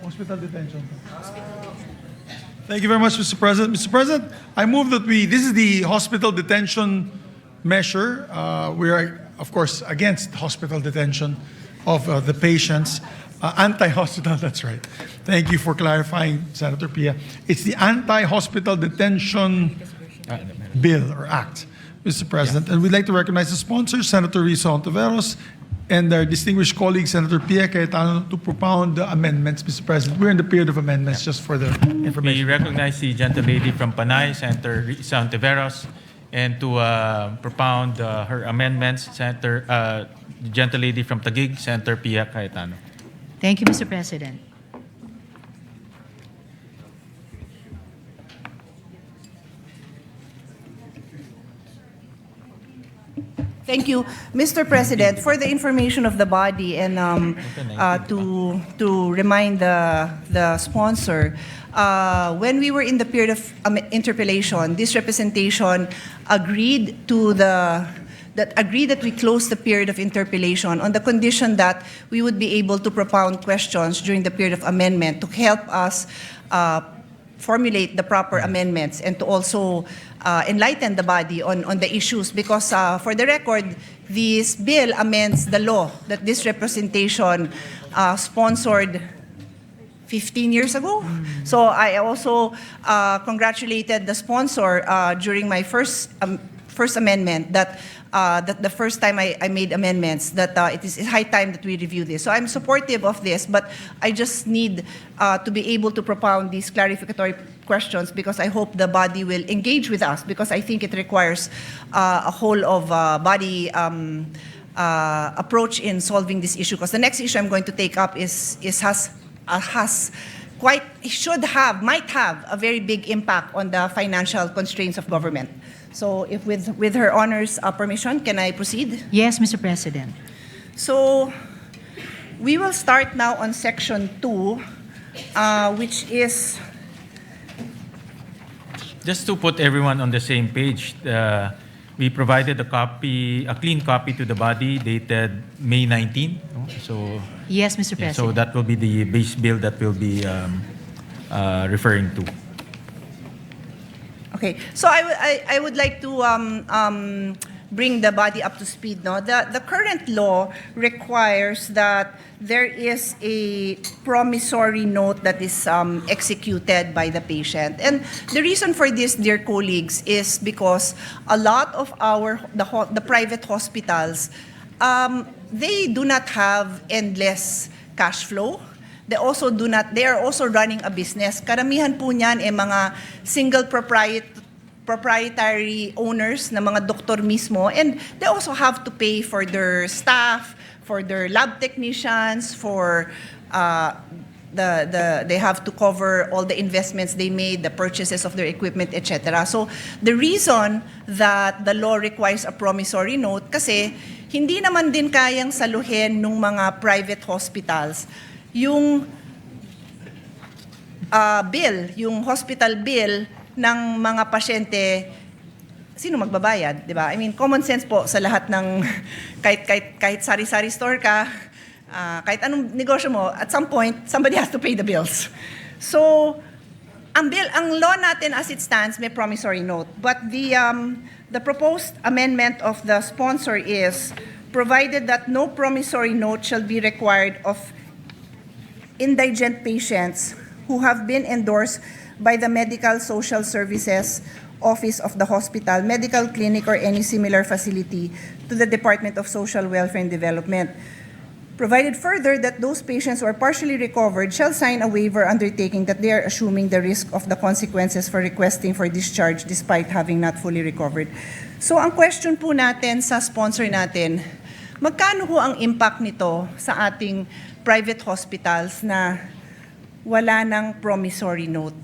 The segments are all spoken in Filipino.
Hospital detention. Thank you very much, Mr. President. Mr. President, I move that this is the hospital detention measure. We are, of course, against hospital detention of the patients. Anti-hospital, that's right. Thank you for clarifying, Senator Pia. It's the anti-hospital detention bill or act, Mr. President. And we'd like to recognize the sponsors, Senator Risa Hontiveros, and our distinguished colleague, Senator Pia Cayetano, to propound the amendments, Mr. President. We're in the period of amendments, just for the We information. recognize the gentlelady from Panay, Senator Risa Hontiveros, and to propound her amendments, the gentlelady from Taguig, Senator Pia Cayetano. Thank you, Mr. President. Thank you, Mr. President. For the information of the body and to remind the sponsor, when we were in the period of interpellation, this representation agreed that we close the period of interpellation on the condition that we would be able to propound questions during the period of amendment to help us formulate the proper amendments and to also enlighten the body on the issues, because for the record, this bill amends the law that this representation sponsored 15 years ago. So I also congratulated the sponsor during my first amendment that the first time I made amendments, that it is high time that we review this. So I'm supportive of this, but I just need to be able to propound these clarificatory questions, because I hope the body will engage with us, because I think it requires a whole of body approach in solving this issue. Because the next issue I'm going to take up might have a very big impact on the financial constraints of government. So if with her Honor's permission, can I proceed? Yes, Mr. President. So we will start now on Section 2, which is... Just to put everyone on the same page, we provided a clean copy to the body dated May 19. So, Yes, Mr. President. so that will be the base bill that we'll be referring to. Okay, so I would like to bring the body up to speed. No? The current law requires that there is a promissory note that is executed by the patient. And the reason for this, dear colleagues, is because a lot of the private hospitals, they do not have endless cash flow. They are also running a business. Karamihan po niyan mga single proprietary owners na mga doktor mismo, and they also have to pay for their staff, for their lab technicians, for they have to cover all the investments they made, the purchases of their equipment, etc. So the reason that the law requires a promissory note, kasi hindi naman din kayang saluhin ng mga private hospitals yung yung hospital bill ng mga pasyente. Sino magbabayad, di ba? I mean, common sense po sa lahat ng kahit sari-sari store ka, kahit anong negosyo mo, at some point, somebody has to pay the bills. So, ang law natin as it stands may promissory note, but the proposed amendment of the sponsor is provided that no promissory note shall be required of indigent patients who have been endorsed by the Medical Social Services Office of the hospital, medical clinic, or any similar facility to the Department of Social Welfare and Development. Provided further that those patients who are partially recovered shall sign a waiver undertaking that they are assuming the risk of the consequences for requesting for discharge despite having not fully recovered. So ang question po natin sa sponsor natin, magkano ho ang impact nito sa ating private hospitals na wala ng promissory note?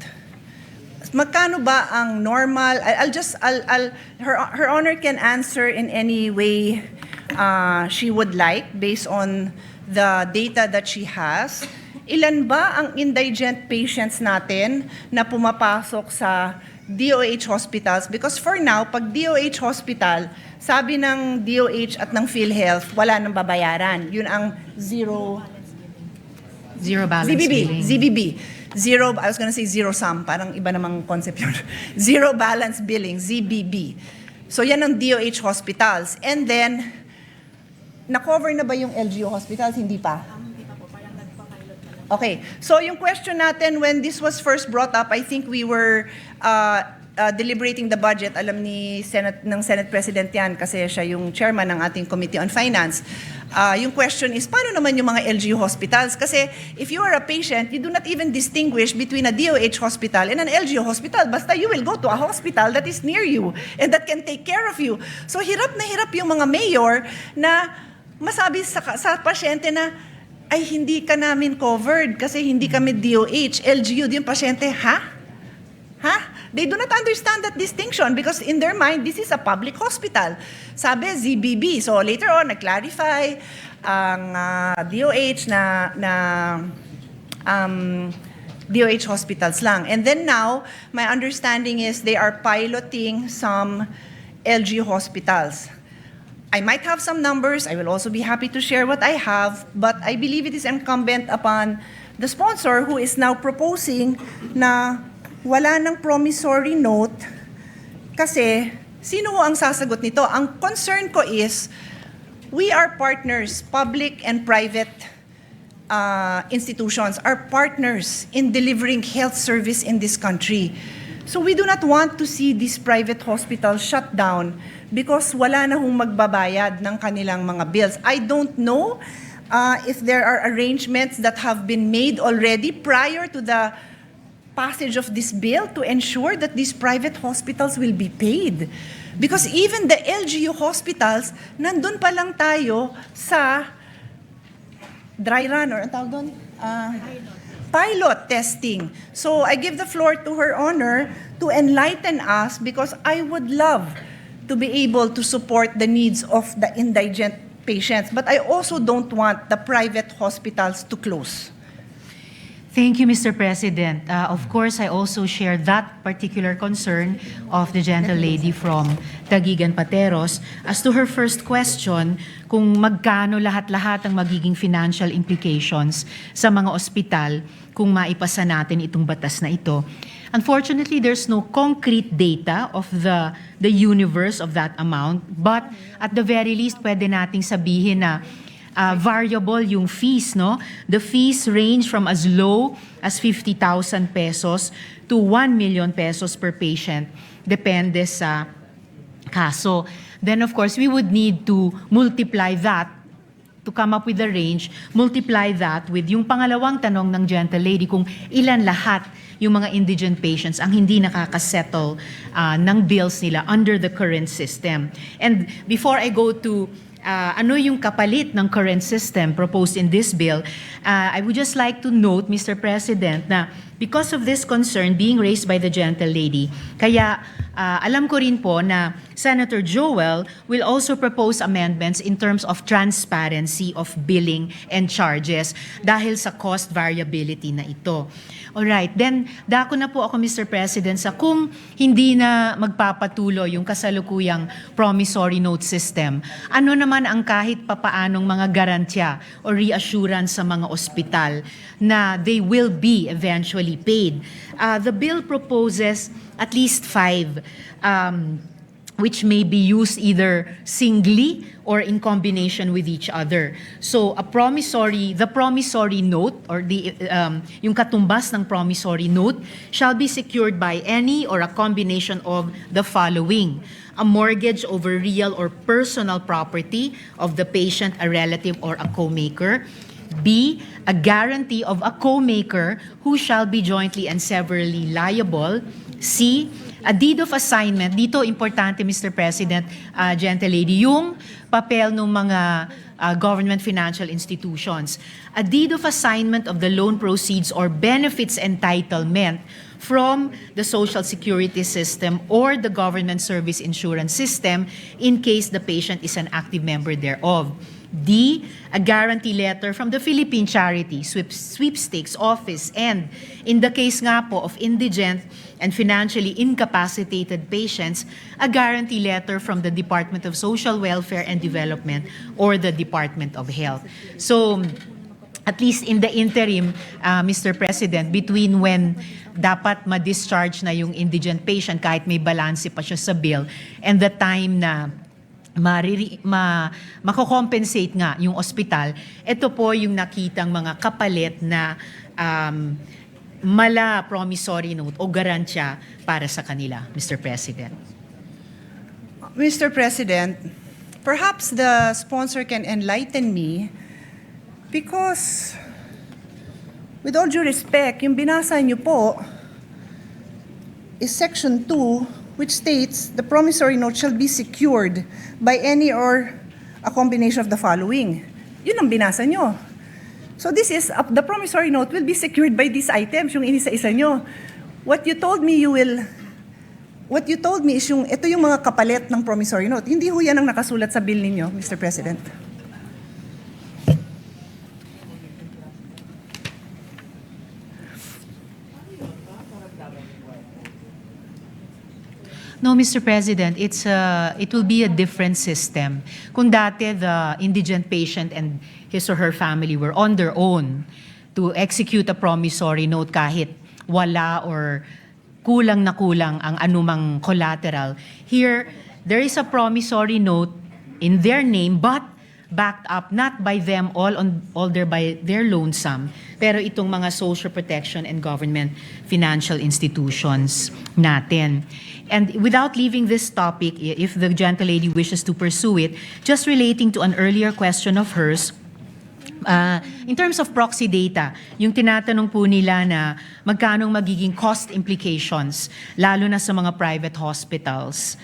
Magkano ba ang normal? Her Honor can answer in any way she would like based on the data that she has. Ilan ba ang indigent patients natin na pumapasok sa DOH hospitals? Because for now, pag DOH hospital, sabi ng DOH at ng PhilHealth, wala nang babayaran. Yun ang zero Zero balance ZBB, billing. ZBB. Zero, I was gonna say zero sum, parang iba namang concept yun. Zero balance billing, ZBB. So yan ang DOH hospitals. And then, na-cover na ba yung LGU hospitals? Hindi pa. Okay. So yung question natin, when this was first brought up, I think we were deliberating the budget. Alam ni Senate President yan kasi siya yung chairman ng ating Committee on Finance. Yung question is, paano naman yung mga LGU hospitals? Kasi if you are a patient, you do not even distinguish between a DOH hospital and an LGU hospital. Basta you will go to a hospital that is near you and that can take care of you. So hirap na hirap yung mga mayor na masabi sa pasyente na, ay hindi ka namin covered kasi hindi kami DOH, LGU, yung pasyente, ha? Ha? They do not understand that distinction because in their mind, this is a public hospital. Sabi, ZBB. So later on, nag-clarify ang DOH na DOH hospitals lang. And then now, my understanding is they are piloting some LGU hospitals. I might have some numbers. I will also be happy to share what I have, but I believe it is incumbent upon the sponsor who is now proposing na wala ng promissory note kasi sino ang sasagot nito? Ang concern ko is we are partners, public and private institutions are partners in delivering health service in this country. So we do not want to see these private hospitals shut down because wala na hong magbabayad ng kanilang mga bills. I don't know if there are arrangements that have been made already prior to the passage of this bill to ensure that these private hospitals will be paid. Because even the LGU hospitals, nandun pa lang tayo sa dry run, or ang tawag doon? Pilot testing. So I give the floor to Her Honor to enlighten us because I would love to be able to support the needs of the indigent patients. But I also don't want the private hospitals to close. Thank you, Mr. President. Of course, I also share that particular concern of the gentle lady from Taguig and Pateros. As to her first question, kung magkano lahat-lahat ang magiging financial implications sa mga ospital kung maipasa natin itong batas na ito. Unfortunately, there's no concrete data of the universe of that amount, but at the very least, pwede nating sabihin na variable yung fees, no? The fees range from as low as 50,000 pesos to 1 million pesos per patient. Depende sa kaso. Then of course, we would need to multiply that to come up with the range, multiply that with yung pangalawang tanong ng gentle lady kung ilan lahat yung mga indigent patients ang hindi nakakasettle ng bills nila under the current system. And before I go to ano yung kapalit ng current system proposed in this bill, I would just like to note, Mr. President, na because of this concern being raised by the gentle lady, kaya alam ko rin po na Senator Joel will also propose amendments in terms of transparency of billing and charges dahil sa cost variability na ito. Alright, then dako na po ako, Mr. President, sa kung hindi na magpapatuloy yung kasalukuyang promissory note system, ano naman ang kahit papaanong mga garantya o reassurance sa mga ospital na they will be eventually paid. The bill proposes at least 5 which may be used either singly or in combination with each other. So the promissory note or yung katumbas ng promissory note shall be secured by any or a combination of the following: a mortgage over real or personal property of the patient, a relative, or a co-maker. B, a guarantee of a co-maker who shall be jointly and severally liable. C, a deed of assignment. Dito, importante, Mr. President, gentle lady, yung papel ng mga government financial institutions. A deed of assignment of the loan proceeds or benefits entitlement from the Social Security system or the government service insurance system in case the patient is an active member thereof. D, a guarantee letter from the Philippine Charity Sweepstakes Office, and in the case nga po of indigent and financially incapacitated patients, a guarantee letter from the Department of Social Welfare and Development or the Department of Health. So, at least in the interim, Mr. President, between when dapat ma-discharge na yung indigent patient kahit may balanse pa siya sa bill and the time na mako-compensate nga yung ospital, ito po yung nakitang mga kapalit na mala promissory note o garansya para sa kanila, Mr. President. Mr. President, perhaps the sponsor can enlighten me because, with all due respect, yung binasa niyo po is Section 2, which states the promissory note shall be secured by any or a combination of the following. Yun ang binasa niyo. So this is, the promissory note will be secured by these items, yung inisa-isa niyo. What you told me is ito yung mga kapalit ng promissory note. Hindi ho yan ang nakasulat sa bill ninyo, Mr. President. No, Mr. President, it will be a different system. Kung dati the indigent patient and his or her family were on their own to execute a promissory note kahit wala or kulang na kulang ang anumang collateral. Here, there is a promissory note in their name but backed up not by them all by their lonesome, pero itong mga social protection and government financial institutions natin. And without leaving this topic, if the gentlelady wishes to pursue it, just relating to an earlier question of hers, in terms of proxy data, yung tinatanong po nila na magkano magiging cost implications, lalo na sa mga private hospitals,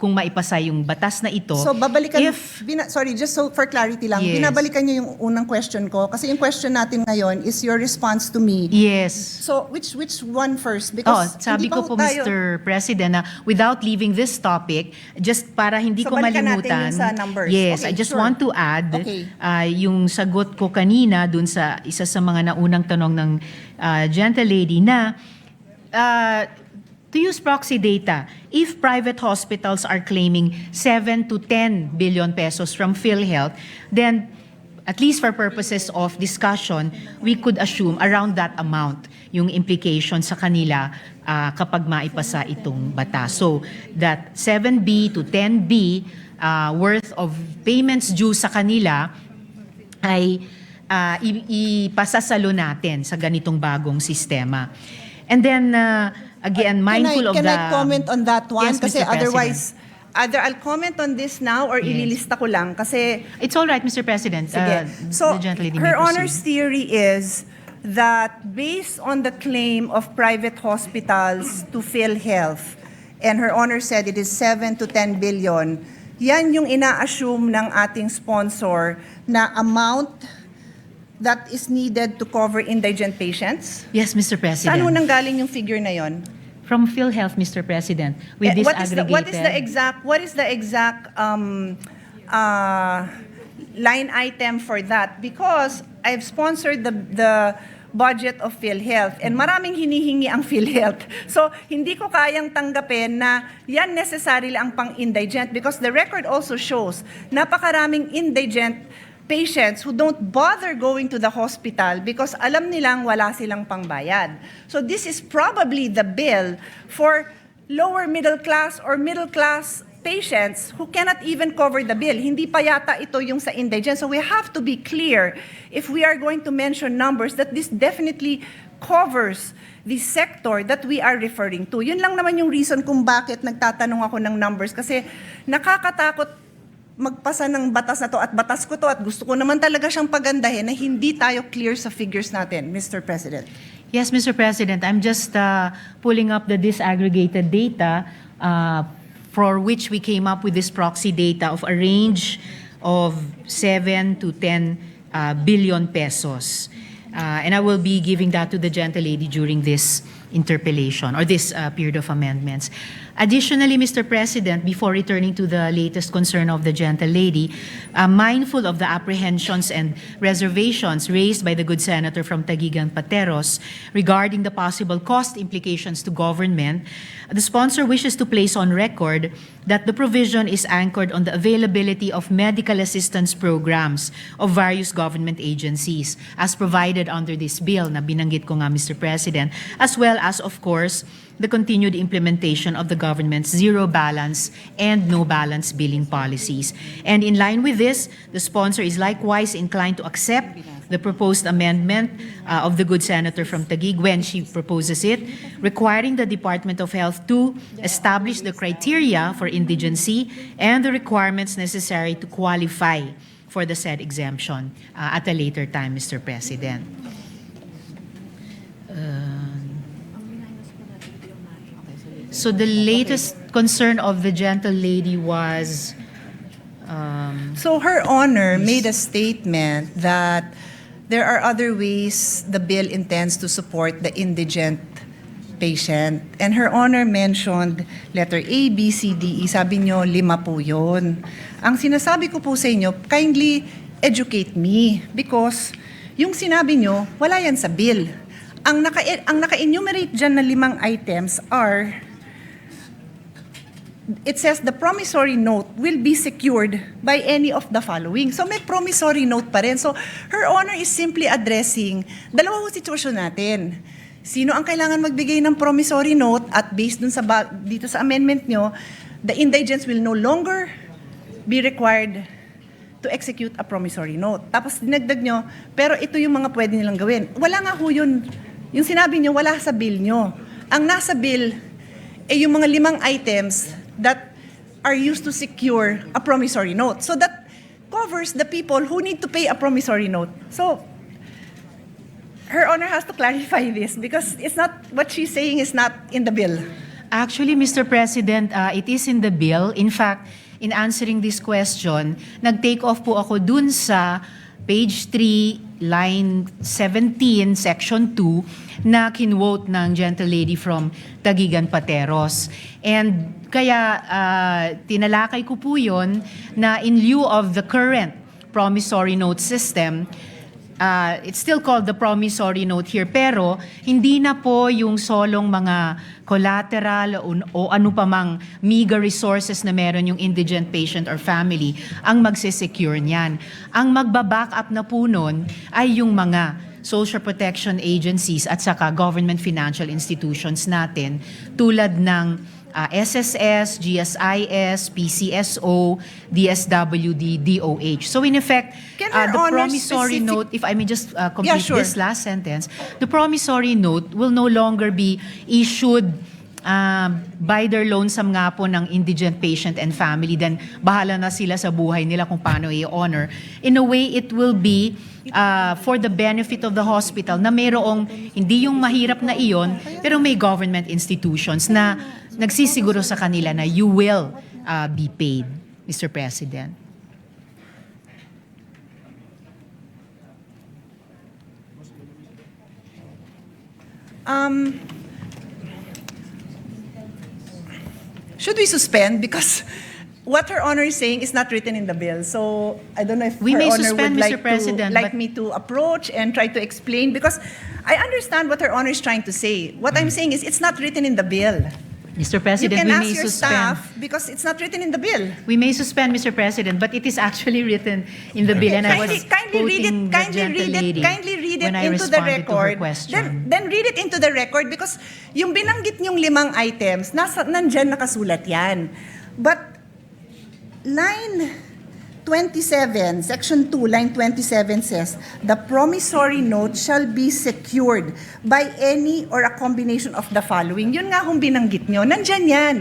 kung maipasa yung batas na ito. So babalikan, If, sorry, just so for clarity lang, Yes. binabalikan niyo yung unang question ko kasi yung question natin ngayon is your response to me. yes. So which one first? Oh, Because sabi hindi pa ko po, ho tayo- Mr. President, na without leaving this topic, just para hindi So, ko balikan natin malimutan. yung sa numbers. Yes, Okay, I just sure. want to add Okay. yung sagot ko kanina dun sa isa sa mga naunang tanong ng gentlelady na to use proxy data, if private hospitals are claiming 7 to 10 billion pesos from PhilHealth, then at least for purposes of discussion, we could assume around that amount yung implication sa kanila kapag maipasa itong batas. So that 7B to 10B worth of payments due sa kanila ay ipasasalo natin sa ganitong bagong sistema. And then, again, mindful of the... Can I comment on that one? Yes, Kasi Mr. President. otherwise, either I'll comment on this now or Yes. ililista ko lang kasi It's all right, Mr. President. sige. So, the gentlelady may her proceed. Honor's theory is that based on the claim of private hospitals to PhilHealth, and her Honor said it is 7 to 10 billion, yan yung ina-assume ng ating sponsor na amount that is needed to cover indigent patients. Yes, Mr. President. Saan ho nanggaling yung figure na yon? From PhilHealth, Mr. President, with this What is aggregated... what is the exact line item for that? Because I've sponsored the budget of PhilHealth and maraming hinihingi ang PhilHealth. So, hindi ko kayang tanggapin na yan necessarily ang pang-indigent because the record also shows napakaraming indigent patients who don't bother going to the hospital because alam nilang wala silang pangbayad. So this is probably the bill for lower middle class or middle class patients who cannot even cover the bill. Hindi pa yata ito yung sa indigent. So we have to be clear if we are going to mention numbers that this definitely covers the sector that we are referring to. Yun lang naman yung reason kung bakit nagtatanong ako ng numbers kasi nakakatakot magpasa ng batas na to at batas ko to at gusto ko naman talaga siyang pagandahin na hindi tayo clear sa figures natin, Mr. President. Yes, Mr. President, I'm just pulling up the disaggregated data for which we came up with this proxy data of a range of 7 to 10 billion pesos. And I will be giving that to the gentlelady during this interpellation or this period of amendments. Additionally, Mr. President, before returning to the latest concern of the gentle lady, mindful of the apprehensions and reservations raised by the good senator from Taguig and Pateros regarding the possible cost implications to government, the sponsor wishes to place on record that the provision is anchored on the availability of medical assistance programs of various government agencies as provided under this bill na binanggit ko nga, Mr. President, as well as, of course, the continued implementation of the government's zero balance and no balance billing policies. And in line with this, the sponsor is likewise inclined to accept the proposed amendment of the good senator from Taguig when she proposes it, requiring the Department of Health to establish the criteria for indigency and the requirements necessary to qualify for the said exemption at a later time, Mr. President. So the latest concern of the gentle lady was, So Her Honor made a statement that there are other ways the bill intends to support the indigent patient. And Her Honor mentioned letter A, B, C, D, E. Sabi nyo, 5 po yun. Ang sinasabi ko po sa inyo, kindly educate me because yung sinabi nyo, wala yan sa bill. Ang naka-enumerate dyan na 5 items are, it says the promissory note will be secured by any of the following. So may promissory note pa rin. So Her Honor is simply addressing dalawang sitwasyon natin. Sino ang kailangan magbigay ng promissory note at based dun sa dito sa amendment nyo, the indigents will no longer be required to execute a promissory note. Tapos dinagdag nyo, pero ito yung mga pwede nilang gawin. Wala nga ho yun. Yung sinabi nyo, wala sa bill nyo. Ang nasa bill ay yung mga 5 items that are used to secure a promissory note. So that covers the people who need to pay a promissory note. So Her Honor has to clarify this because it's not, what she's saying is not in the bill. actually, Mr. President, it is in the bill. In fact, in answering this question, nag-take off po ako dun sa page 3, line 17, section 2, na kinwote ng gentle lady from Taguig and Pateros. And kaya tinalakay ko po yun na in lieu of the current promissory note system, it's still called the promissory note here, pero hindi na po yung solong mga collateral o ano pa mang meager resources na meron yung indigent patient or family ang magsisecure niyan. Ang magbaback up na po nun ay yung mga social protection agencies at saka government financial institutions natin tulad ng SSS, GSIS, PCSO, DSWD, DOH. So in effect, Can Her the Honor promissory specific- note, if I may just complete Yeah, sure. this last sentence, the promissory note will no longer be issued by their lonesome nga po ng indigent patient and family, then bahala na sila sa buhay nila kung paano i-honor. In a way, it will be for the benefit of the hospital na mayroong hindi yung mahirap na iyon, pero may government institutions na nagsisiguro sa kanila na you will be paid, Mr. President. Should we suspend? Because what Her Honor is saying is not written in the bill. So I don't know if We Her may Honor suspend, would Mr. President, like but- me to approach and try to explain. Because I understand what Her Honor is trying to say. What I'm saying is it's not written in the bill. Mr. You President, can we ask may your suspend. staff because it's not written in the bill. We may suspend, Mr. President, but it is actually written in the bill, and I was Kindly read quoting it. the gentle lady Kindly read it when I into the responded to her record. question. Then read it into the record because yung binanggit niyong 5 items, nandyan nakasulat yan. But line 27, section 2, line 27 says, the promissory note shall be secured by any or a combination of the following. Yun nga hong binanggit nyo, nandyan yan.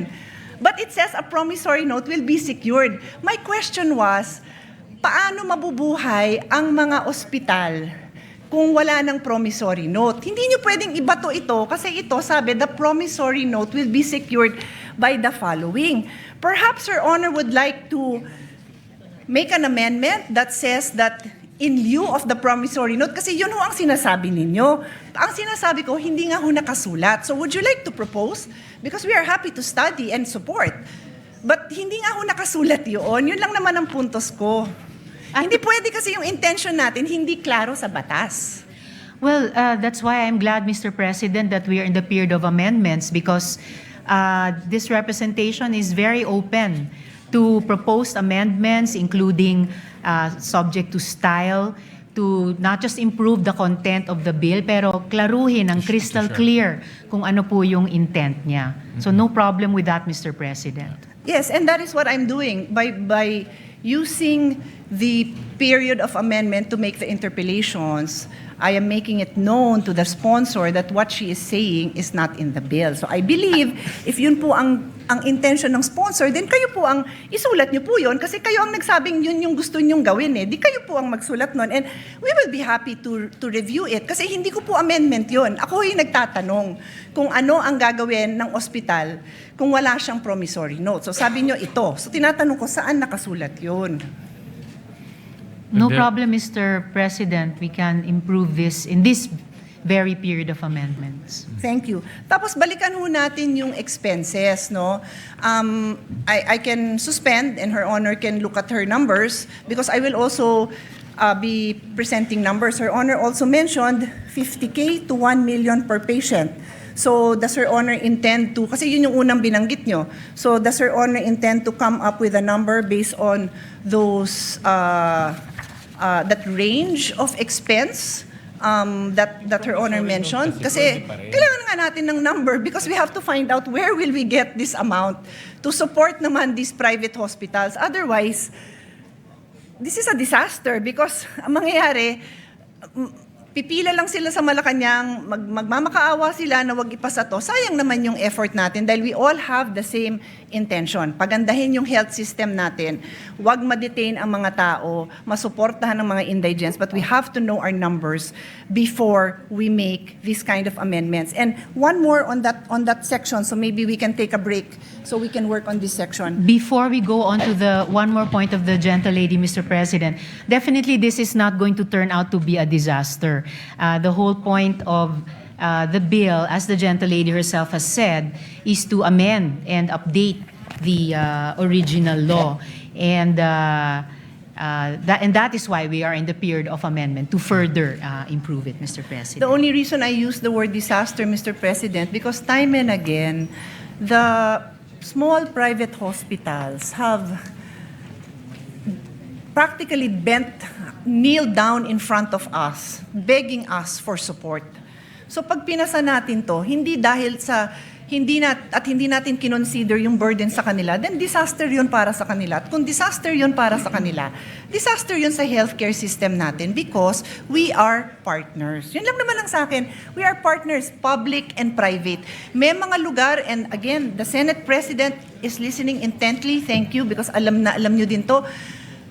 But it says a promissory note will be secured. My question was, paano mabubuhay ang mga ospital kung wala ng promissory note? Hindi nyo pwedeng ibato ito kasi ito sabi, the promissory note will be secured by the following. Perhaps Her Honor would like to make an amendment that says that in lieu of the promissory note? Kasi yun ho ang sinasabi ninyo. Ang sinasabi ko, hindi nga ho nakasulat. So would you like to propose? Because we are happy to study and support. But hindi nga ho nakasulat yun. Yun lang naman ang puntos ko. Hindi pwede kasi yung intention natin hindi klaro sa batas. Well, that's why I'm glad, Mr. President, that we are in the period of amendments because this representation is very open to proposed amendments, including subject to style, to not just improve the content of the bill, pero klaruhin ng crystal clear kung ano po yung intent niya. So no problem with that, Mr. President. Yes, and that is what I'm doing by using the period of amendment to make the interpellations. I am making it known to the sponsor that what she is saying is not in the bill. So I believe if yun po ang intention ng sponsor, then kayo po ang isulat niyo po yun kasi kayo ang nagsabing yun yung gusto niyong gawin eh. Di kayo po ang magsulat nun and we will be happy to review it kasi hindi ko po amendment yun. Ako yung nagtatanong kung ano ang gagawin ng ospital kung wala siyang promissory note. So sabi niyo ito. So tinatanong ko saan nakasulat yun. No And then- problem, Mr. President. We can improve this in this very period of amendments. Thank you. Tapos balikan ho natin yung expenses, no? I can suspend and Her Honor can look at her numbers because I will also be presenting numbers. Her Honor also mentioned 50K to 1 million per patient. So does Her Honor intend to, kasi yun yung unang binanggit nyo, so does Her Honor intend to come up with a number based on those, that range of expense that Her Honor mentioned? Kasi kailangan nga natin ng number because we have to find out where will we get this amount to support naman these private hospitals. Otherwise, this is a disaster because ang mangyayari, pipila lang sila sa Malacanang, magmamakaawa sila na wag ipasa to. Sayang naman yung effort natin dahil we all have the same intention. Pagandahin yung health system natin. Wag ma-detain ang mga tao, masuportahan ng mga indigents, but we have to know our numbers before we make this kind of amendments. And one more on that section, so maybe we can take a break so we can work on this section. Before we go on to the one more point of the gentle lady, Mr. President, definitely this is not going to turn out to be a disaster. The whole point of the bill, as the gentle lady herself has said, is to amend and update the original law. And that is why we are in the period of amendment to further improve it, Mr. President. The only reason I use the word disaster, Mr. President, because time and again, the small private hospitals have practically kneeled down in front of us, begging us for support. So pag pinasa natin to, hindi natin kinonsider yung burden sa kanila, then disaster yun para sa kanila. At kung disaster yun para sa kanila, disaster yun sa healthcare system natin because we are partners. Yun lang naman lang sa akin. We are partners, public and private. May mga lugar, and again, the Senate President is listening intently. Thank you because alam nyo din to.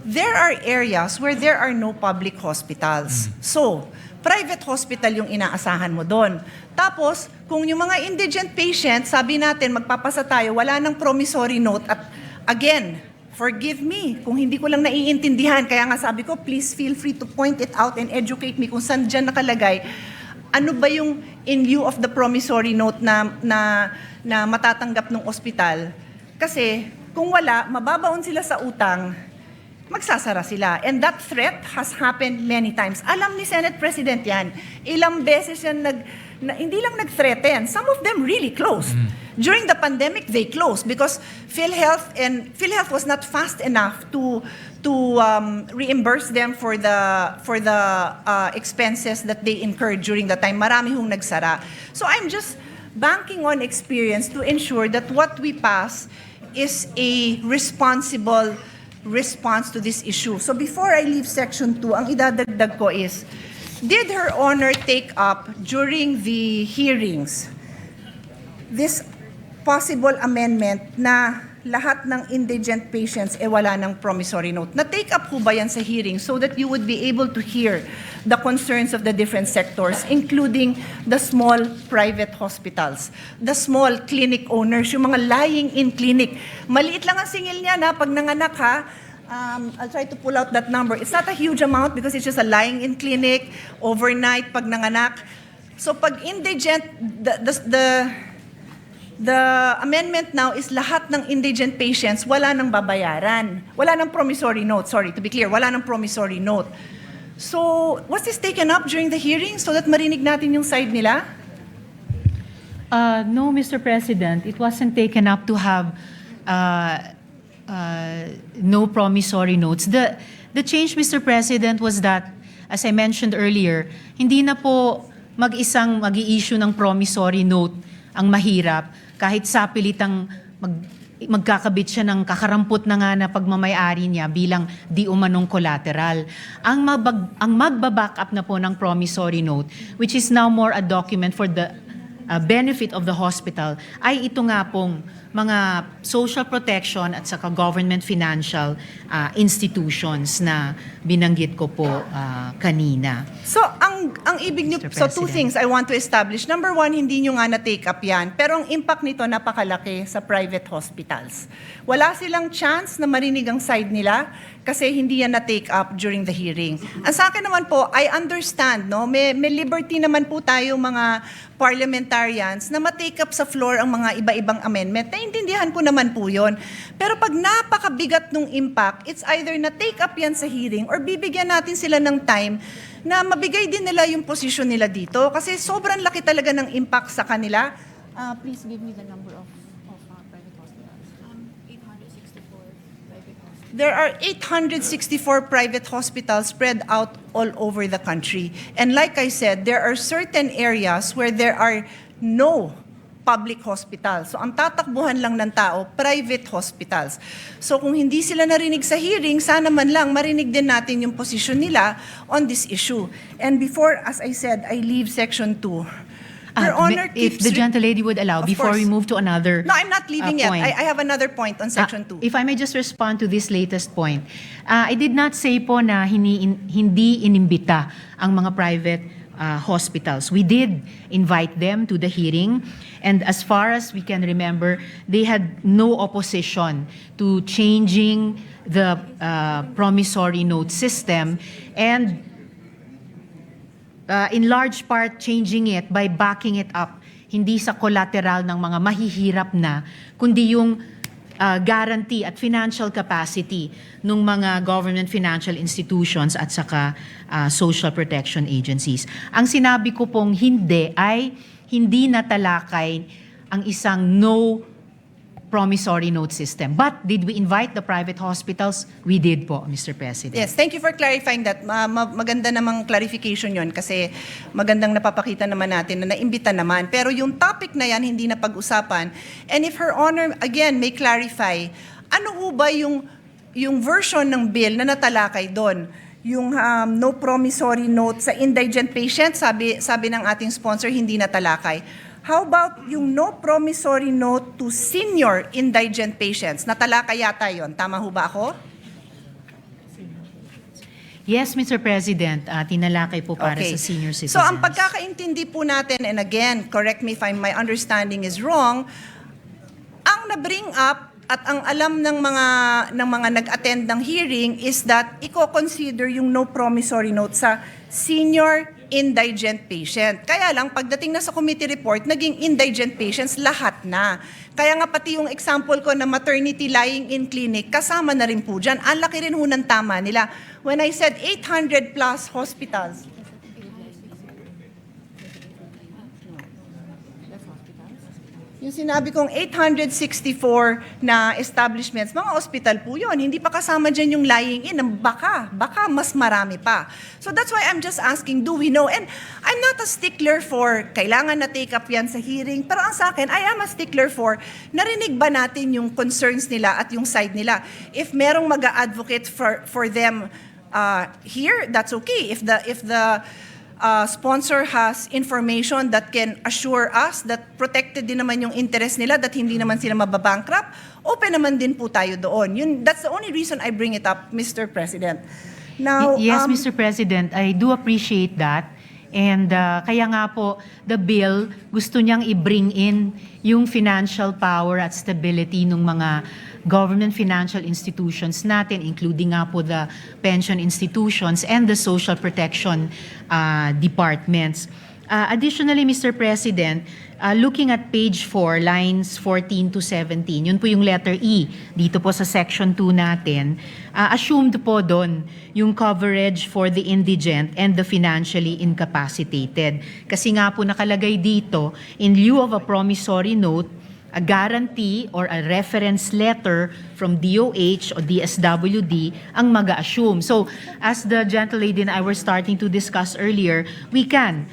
There are areas where there are no public hospitals. So, private hospital yung inaasahan mo doon. Tapos, kung yung mga indigent patients, sabi natin, magpapasa tayo, wala nang promissory note. At again, forgive me kung hindi ko lang naiintindihan. Kaya nga sabi ko, please feel free to point it out and educate me kung saan dyan nakalagay. Ano ba yung in lieu of the promissory note na matatanggap ng ospital? Kasi kung wala, mababaon sila sa utang, magsasara sila. And that threat has happened many times. Alam ni Senate President yan. Ilang beses yan hindi lang nag-threaten. Some of them really closed. During the pandemic, they closed because PhilHealth was not fast enough to reimburse them for the expenses that they incurred during the time. Marami hong nagsara. So I'm just banking on experience to ensure that what we pass is a responsible response to this issue. So before I leave Section 2, ang idadagdag ko is, did Her Honor take up during the hearings this possible amendment na lahat ng indigent patients wala ng promissory note? Na-take up po ba yan sa hearing so that you would be able to hear the concerns of the different sectors, including the small private hospitals, the small clinic owners, yung mga lying-in clinic. Maliit lang ang singil niya na pag nanganak ha, I'll try to pull out that number. It's not a huge amount because it's just a lying in clinic, overnight, pag nanganak. So pag indigent, the amendment now is lahat ng indigent patients, wala nang babayaran. Wala nang promissory note, sorry, to be clear, wala nang promissory note. So, was this taken up during the hearing so that marinig natin yung side nila? No, Mr. President, it wasn't taken up to have no promissory notes. The change, Mr. President, was that, as I mentioned earlier, hindi na po mag-isang mag-i-issue ng promissory note ang mahirap kahit sapilitang magkakabit siya ng kakarampot na nga na pagmamayari niya bilang di umanong collateral. Ang magbaback up na po ng promissory note, which is now more a document for the benefit of the hospital, ay ito nga pong mga social protection at saka government financial institutions na binanggit ko po kanina. So, ang ibig niyo, Mr. so two President. things I want to establish. Number one, hindi nyo nga na-take up yan, pero ang impact nito napakalaki sa private hospitals. Wala silang chance na marinig ang side nila kasi hindi yan na-take up during the hearing. Ang sa akin naman po, I understand, no? May liberty naman po tayo mga parliamentarians na ma-take up sa floor ang mga iba-ibang amendment. Naintindihan ko naman po yun. Pero pag napakabigat nung impact, it's either na-take up yan sa hearing or bibigyan natin sila ng time na mabigay din nila yung posisyon nila dito kasi sobrang laki talaga ng impact sa kanila. Please give me the number of private hospitals. 864 private hospitals. There are 864 private hospitals spread out all over the country. And like I said, there are certain areas where there are no public hospitals. So ang tatakbuhan lang ng tao, private hospitals. So kung hindi sila narinig sa hearing, sana man lang marinig din natin yung posisyon nila on this issue. And before, as I said, I leave Section 2. Your Honor If keeps... the gentlelady would allow, Of before we course. move to another No, I'm not leaving yet. point. I have another point on Section 2. If I may just respond to this latest point. I did not say po na hindi inimbita ang mga private hospitals. We did invite them to the hearing, and as far as we can remember, they had no opposition to changing the promissory note system, and in large part changing it by backing it up, hindi sa collateral ng mga mahihirap na, kundi yung guarantee at financial capacity ng mga government financial institutions at saka social protection agencies. Ang sinabi ko pong hindi ay hindi natalakay ang isang no promissory note system. But did we invite the private hospitals? We did po, Mr. President. Yes, thank you for clarifying that. Maganda namang clarification yon kasi magandang napapakita naman natin na naimbita naman. Pero yung topic na yan, hindi na pag-usapan. And if Her Honor, again, may clarify, ano ho ba yung version ng bill na natalakay doon? Yung no promissory note sa indigent patient, sabi ng ating sponsor, hindi natalakay. How about yung no promissory note to senior indigent patients? Natalakay yata yon. Tama ho ba ako? Yes, Mr. President, tinalakay po para sa senior citizens. So ang pagkakaintindi po natin, and again, correct me if my understanding is wrong, ang na-bring up at ang alam ng mga nag-attend ng hearing is that i-consider yung no promissory note sa senior indigent patient. Kaya lang, pagdating na sa committee report, naging indigent patients lahat na. Kaya nga pati yung example ko na maternity lying in clinic, kasama na rin po dyan. Ang laki rin ho ng tama nila. When I said 800 plus hospitals, yung sinabi kong 864 na establishments, mga hospital po yun. Hindi pa kasama dyan yung lying in. Baka mas marami pa. So that's why I'm just asking, do we know? And I'm not a stickler for kailangan na take up yan sa hearing. Pero ang sa akin, I am a stickler for narinig ba natin yung concerns nila at yung side nila. If merong mag-advocate for them here, that's okay. If the sponsor has information that can assure us that protected din naman yung interest nila, that hindi naman sila mababankrupt, open naman din po tayo doon. That's the only reason I bring it up, Mr. President. Now, Yes, Mr. President, I do appreciate that. And kaya nga po, the bill, gusto niyang i-bring in yung financial power at stability ng mga government financial institutions natin, including nga po the pension institutions and the social protection departments. Additionally, Mr. President, looking at page 4, lines 14 to 17, yun po yung letter E dito po sa section 2 natin, assumed po doon yung coverage for the indigent and the financially incapacitated. Kasi nga po nakalagay dito, in lieu of a promissory note, a guarantee or a reference letter from DOH or DSWD ang mag-assume. So, as the gentlelady and I were starting to discuss earlier, we can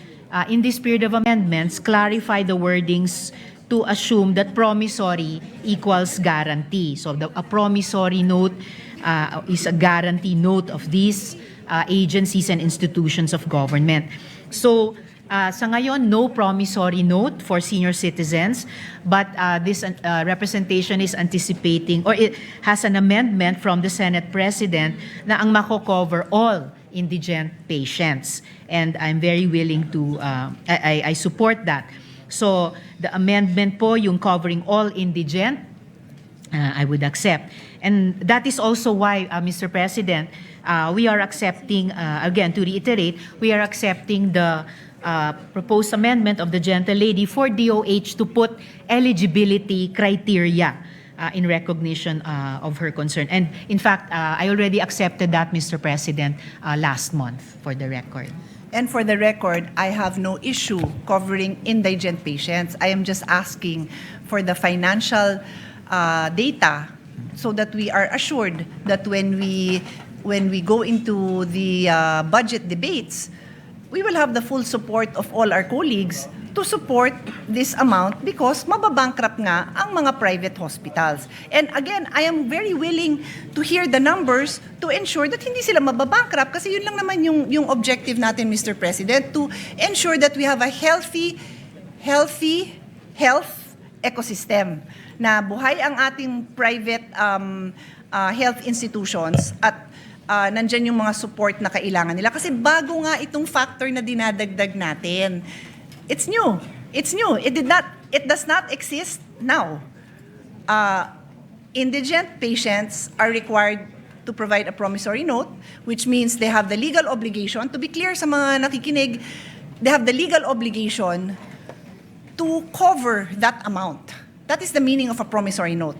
in this period of amendments, clarify the wordings to assume that promissory equals guarantee. So a promissory note is a guarantee note of these agencies and institutions of government. So sa ngayon, no promissory note for senior citizens, but this representation is anticipating or it has an amendment from the Senate President na ang mako-cover all indigent patients. And I'm very willing to, I support that. So the amendment po, yung covering all indigent, I would accept. And that is also why, Mr. President, we are accepting, again, to reiterate, we are accepting the proposed amendment of the gentlelady for DOH to put eligibility criteria in recognition of her concern. And in fact, I already accepted that, Mr. President, last month, for the record. And for the record, I have no issue covering indigent patients. I am just asking for the financial data so that we are assured that when we go into the budget debates, we will have the full support of all our colleagues to support this amount because mababankrupt nga ang mga private hospitals. And again, I am very willing to hear the numbers to ensure that hindi sila mababankrupt kasi yun lang naman yung objective natin, Mr. President, to ensure that we have a healthy health ecosystem na buhay ang ating private health institutions at nandyan yung mga support na kailangan nila. Kasi bago nga itong factor na dinadagdag natin. It's new. It's new. It does not exist now. Indigent patients are required to provide a promissory note, which means they have the legal obligation, to be clear sa mga nakikinig, they have the legal obligation to cover that amount. That is the meaning of a promissory note.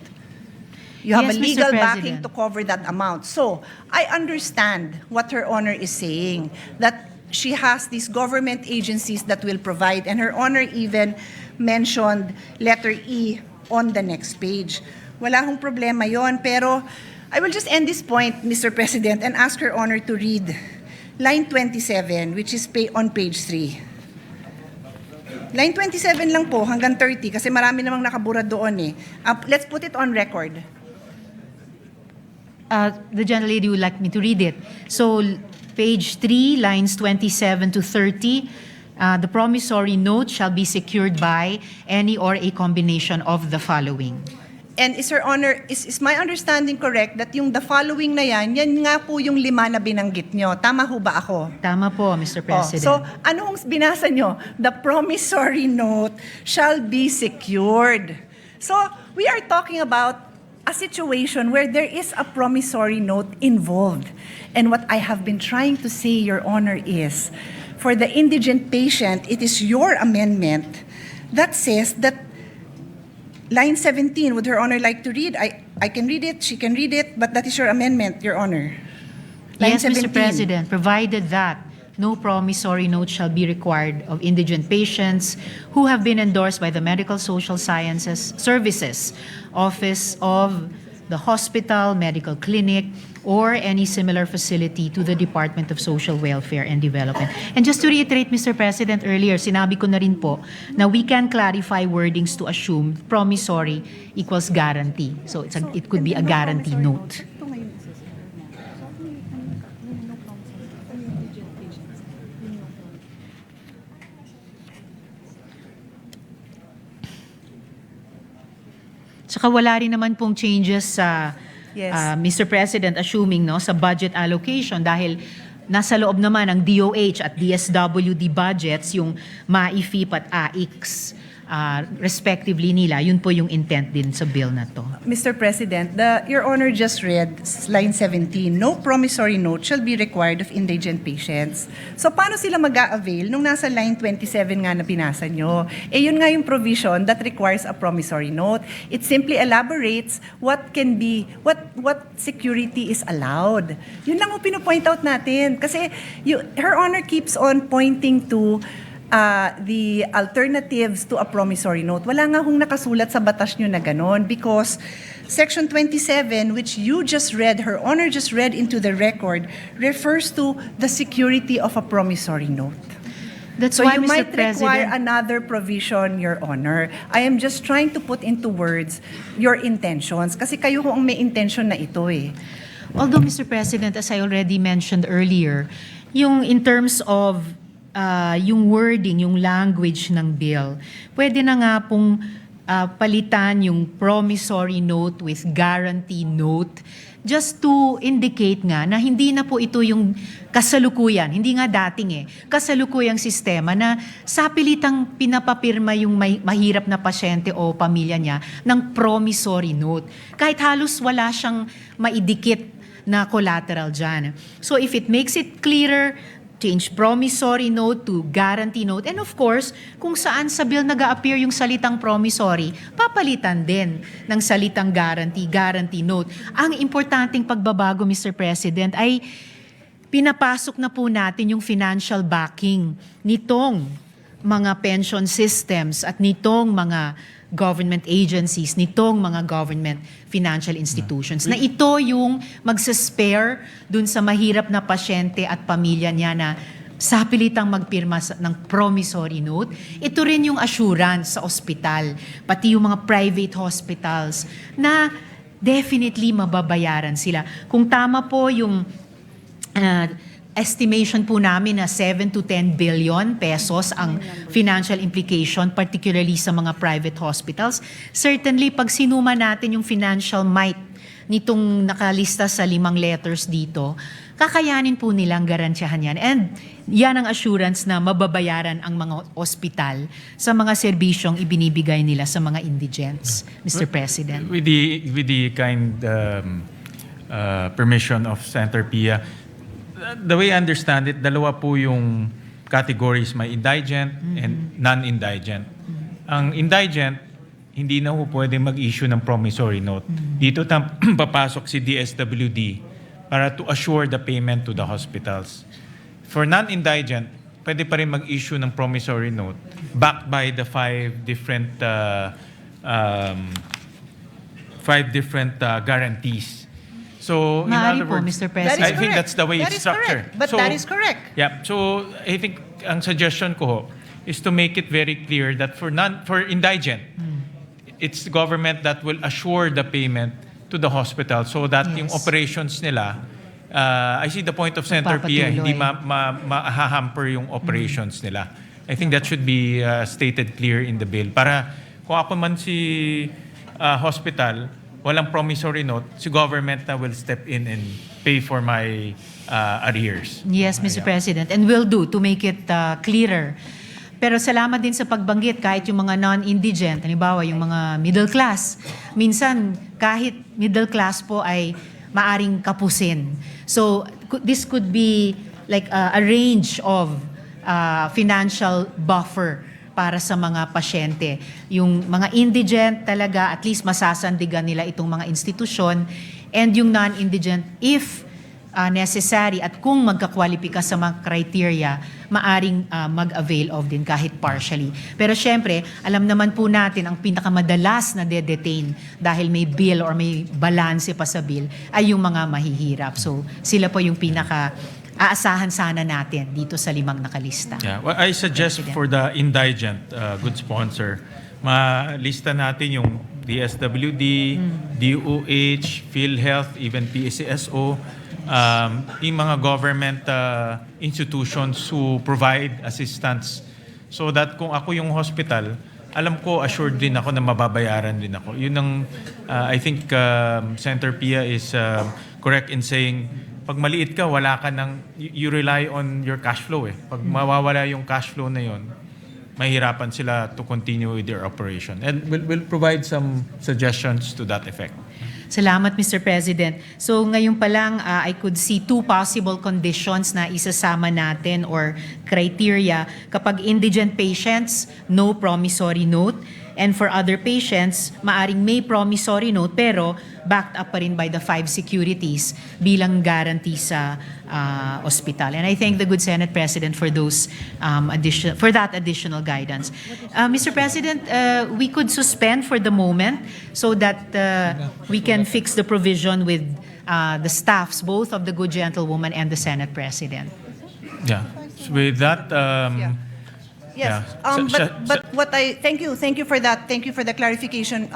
You have Yes, a Mr. legal backing President. to cover that amount. So, I understand what Her Honor is saying, that she has these government agencies that will provide, and Her Honor even mentioned letter E on the next page. Wala hong problema yon, pero I will just end this point, Mr. President, and ask Her Honor to read line 27, which is on page 3. Line 27 lang po, hanggang 30, kasi marami namang nakabura doon eh. Let's put it on record. The gentlelady would like me to read it. So, page 3, lines 27 to 30, the promissory note shall be secured by any or a combination of the following. And is Her Honor, is my understanding correct that yung the following na yan nga po yung 5 na binanggit nyo. Tama ho ba ako? Tama po, Mr. President. So, anong binasa nyo? The promissory note shall be secured. So, we are talking about a situation where there is a promissory note involved. And what I have been trying to say, Your Honor, is for the indigent patient, it is your amendment that says that line 17, would Her Honor like to read? I can read it, she can read it, but that is your amendment, Your Honor. Line Yes, Mr. President, provided that no promissory note shall be required of indigent patients who have been endorsed by the Medical Social Sciences Services Office of the hospital, medical clinic, or any similar facility to the Department of Social Welfare and Development. And just to reiterate, Mr. President, earlier, sinabi ko na rin po na we can clarify wordings to assume promissory equals guarantee. So it could be a guarantee note. Saka wala rin naman pong changes sa Yes. Mr. President, assuming no sa budget allocation dahil nasa loob naman ng DOH at DSWD budgets yung MAIFIP at AIX respectively nila. Yun po yung intent din sa bill na to. Mr. President, Your Honor just read line 17, no promissory note shall be required of indigent patients. So paano sila mag-a-avail nung nasa line 27 nga na pinasa nyo? Yun nga yung provision that requires a promissory note. It simply elaborates what can be, what security is allowed. Yun lang yung pinopoint out natin. Kasi Her Honor keeps on pointing to the alternatives to a promissory note. Wala nga hong nakasulat sa batas nyo na ganon because Section 27, which you just read, Her Honor just read into the record, refers to the security of a promissory note. That's So why, you Mr. might require President, another provision, Your Honor. I am just trying to put into words your intentions kasi kayo ho ang may intention na ito eh. although Mr. President, as I already mentioned earlier, yung in terms of yung wording, yung language ng bill, pwede na nga pong palitan yung promissory note with guarantee note just to indicate nga na hindi na po ito yung kasalukuyan, hindi nga dating kasalukuyang sistema na sapilitang pinapapirma yung mahirap na pasyente o pamilya niya ng promissory note. Kahit halos wala siyang maidikit na collateral dyan. So if it makes it clearer, change promissory note to guarantee note. And of course, kung saan sa bill nag-a-appear yung salitang promissory, papalitan din ng salitang guarantee note. Ang importanteng pagbabago, Mr. President, ay pinapasok na po natin yung financial backing nitong mga pension systems at nitong mga government agencies, nitong mga government financial institutions, na ito yung magsaspare dun sa mahirap na pasyente at pamilya niya na sapilitang magpirma ng promissory note. Ito rin yung assurance sa ospital, pati yung mga private hospitals na definitely mababayaran sila. Kung tama po yung estimation po namin na 7 to 10 billion pesos ang financial implication, particularly sa mga private hospitals. Certainly, pag sinuma natin yung financial might nitong nakalista sa 5 letters dito, kakayanin po nilang garantiyahan yan. And yan ang assurance na mababayaran ang mga ospital sa mga serbisyong ibinibigay nila sa mga indigents, Mr. President. With the kind permission of Senator Pia, the way I understand it, dalawa po yung categories, may indigent and non-indigent. Ang indigent, hindi na po pwede mag-issue ng promissory note. Dito papasok si DSWD para to assure the payment to the hospitals. For non-indigent, pwede pa rin mag-issue ng promissory note backed by the 5 different guarantees. So, in Maaari other po, words, Mr. That is President. I think correct. that's the way That it's is structured. correct. But that is correct. Yeah. So I think ang suggestion ko ho is to make it very clear that for indigent, it's the government that will assure the payment to the hospital so that yung Yes. operations nila, I see the point of Senator Pia, hindi ma-hamper yung operations nila. I think that should be stated clear in the bill. Para kung ako man si hospital, walang promissory note, si government na will step in and pay for my arrears. Yes, Mr. President, and will do to make it clearer. Pero salamat din sa pagbanggit kahit yung mga non-indigent, halimbawa yung mga middle class. Minsan, kahit middle class po ay maaring kapusin. So, this could be like a range of financial buffer para sa mga pasyente. Yung mga indigent talaga, at least masasandigan nila itong mga institusyon, and yung non-indigent, if necessary at kung magkakwalipika sa mga criteria, maaring mag-avail of din kahit partially. Pero syempre, alam naman po natin ang pinakamadalas na de-detain dahil may bill or may balanse pa sa bill ay yung mga mahihirap. So sila po yung aasahan sana natin dito sa 5 nakalista. Yeah, well, I suggest President. for the indigent, good sponsor, malista natin yung DSWD, DOH, PhilHealth, even PCSO, yung mga government institutions who provide assistance so that kung ako yung hospital, alam ko, assured din ako na mababayaran din ako. Yun ang, I think Senator Pia is correct in saying pag maliit ka, wala ka ng, you rely on your cash flow eh. Pag mawawala yung cash flow na yon, mahirapan sila to continue with their operation. And we'll provide some suggestions to that effect. Salamat, Mr. President. So ngayon pa lang, I could see two possible conditions na isasama natin or criteria. Kapag indigent patients, no promissory note. And for other patients, maaring may promissory note pero backed up pa rin by the 5 securities bilang guarantee sa ospital. And I thank the good Senate President for those for that additional guidance. Mr. President, we could suspend for the moment so that we can fix the provision with the staffs, both of the good gentlewoman and the Senate President. Yeah. So with that, Yes, yeah. but what thank you for that. Thank you for the clarification,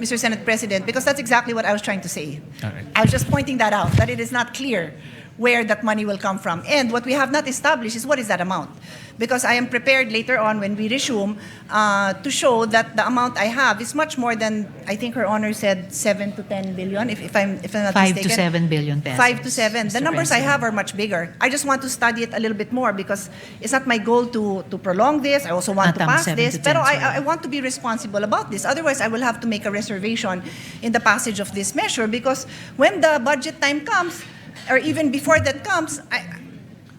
Mr. Senate President, because that's exactly what I was trying to say. All right. I was just pointing that out, that it is not clear where that money will come from. And what we have not established is what is that amount. Because I am prepared later on when we resume to show that the amount I have is much more than, I think her honor said 7 to 10 billion, if I'm not 5 mistaken. to 7 billion pesos. 5 to 7. The Mr. numbers I President. have are much bigger. I just want to study it a little bit more because it's not my goal to prolong this. I also want to Tama, pass 7 this. to 10, Pero sorry. I want to be responsible about this. Otherwise, I will have to make a reservation in the passage of this measure because when the budget time comes, or even before that comes,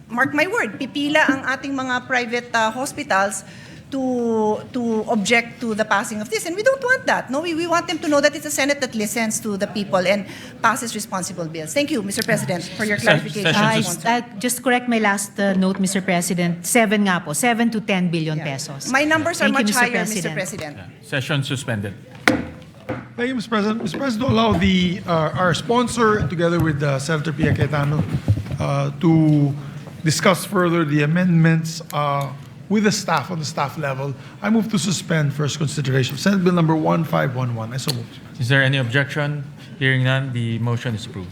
mark my word, pipila ang ating mga private hospitals to object to the passing of this. And we don't want that. No, we want them to know that it's a Senate that listens to the people and passes responsible bills. Thank you, Mr. President, for your clarification. Session Just correct my last note, Mr. President. 7 nga po, 7 to 10 billion pesos. My numbers are Thank you, much Mr. higher, President. Mr. President. Session suspended. Thank you, Mr. President. Mr. President, to allow our sponsor, together with Senator Pia Cayetano, to discuss further the amendments with the staff on the staff level, I move to suspend first consideration. Senate Bill number 1511. I so move. Is there any objection? Hearing none, the motion is approved.